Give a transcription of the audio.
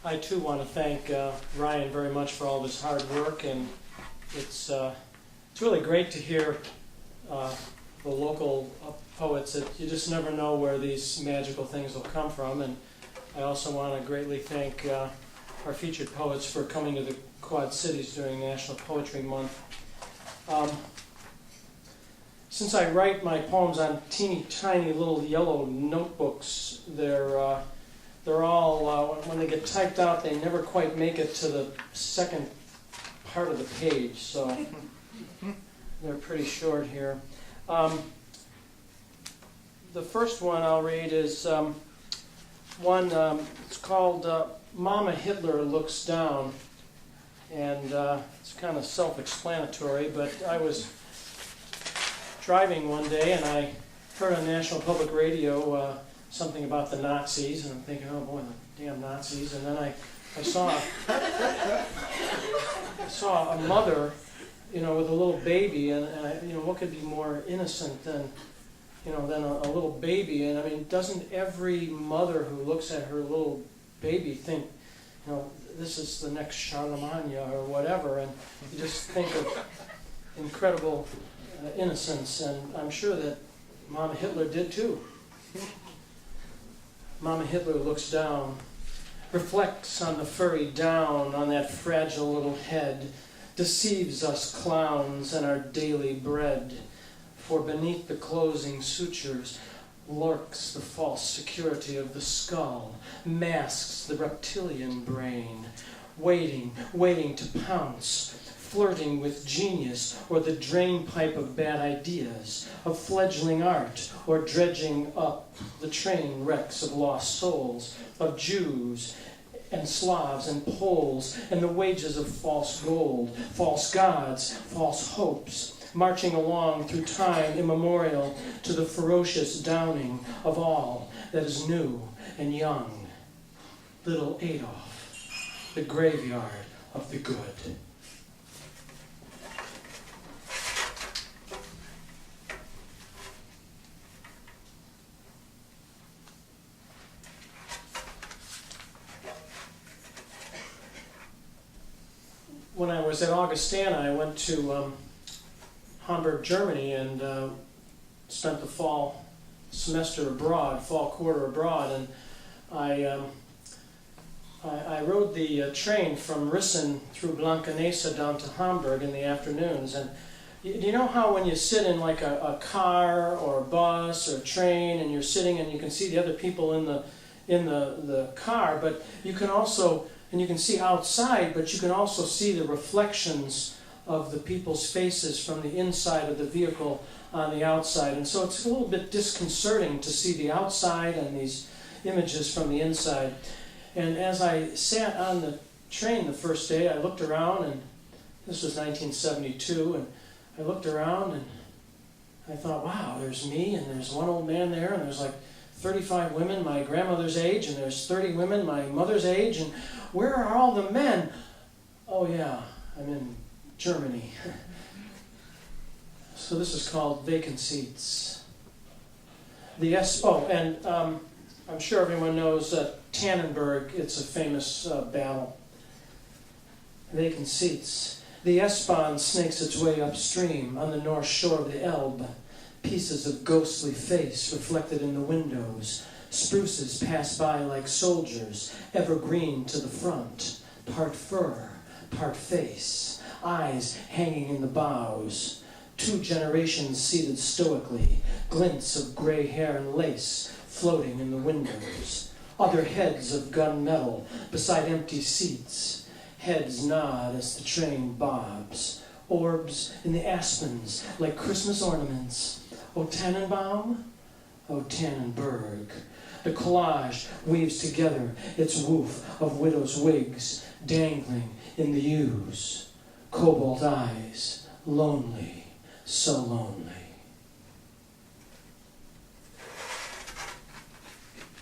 I too want to thank Ryan very much for all of his hard work, and it's really great to hear the local poets. That you just never know where these magical things will come from. And I also want to greatly thank our featured poets for coming to the Quad Cities during National Poetry Month. Since I write my poems on teeny tiny little yellow notebooks, they're all, when they get typed out, they never quite make it to the second part of the page, so they're pretty short here. The first one I'll read is it's called Mama Hitler Looks Down, and it's kind of self-explanatory, but I was driving one day and I heard on National Public Radio something about the Nazis, and I'm thinking, oh boy, the damn Nazis. And then I saw a mother, with a little baby, and what could be more innocent than a little baby? And I mean, doesn't every mother who looks at her little baby think, this is the next Charlemagne or whatever? And you just think of incredible innocence, and I'm sure that Mama Hitler did too. Mama Hitler looks down, reflects on the furry down on that fragile little head, deceives us clowns and our daily bread. For beneath the closing sutures lurks the false security of the skull, masks the reptilian brain, waiting to pounce, flirting with genius or the drain pipe of bad ideas, of fledgling art or dredging up the train wrecks of lost souls, of Jews and Slavs and Poles and the wages of false gold, false gods, false hopes, marching along through time immemorial to the ferocious downing of all that is new and young. Little Adolf, the graveyard of the good. When I was at Augustana, I went to Hamburg, Germany, and spent the fall semester abroad, fall quarter abroad, and I rode the train from Rissen through Blankenese down to Hamburg in the afternoons. And you know how when you sit in like a car or a bus or a train, and you're sitting and you can see the other people in the car, but you can also, and you can see outside, but you can also see the reflections of the people's faces from the inside of the vehicle on the outside. And so it's a little bit disconcerting to see the outside and these images from the inside. And as I sat on the train the first day, I looked around, and this was 1972, and I looked around and I thought, wow, there's me, and there's one old man there, and there's like 35 women my grandmother's age, and there's 30 women my mother's age, and where are all the men? Oh yeah, I'm in Germany. So this is called Vacant Seats. I'm sure everyone knows Tannenberg. It's a famous battle. Vacant seats. The S-Bahn snakes its way upstream on the north shore of the Elbe. Pieces of ghostly face reflected in the windows. Spruces pass by like soldiers, evergreen to the front. Part fur, part face. Eyes hanging in the bows. 2 generations seated stoically. Glints of gray hair and lace floating in the windows. Other heads of gunmetal beside empty seats. Heads nod as the train bobs. Orbs in the aspens like Christmas ornaments. O Tannenbaum, O Tannenberg. The collage weaves together its woof of widows' wigs dangling in the yews. Cobalt eyes, lonely, so lonely.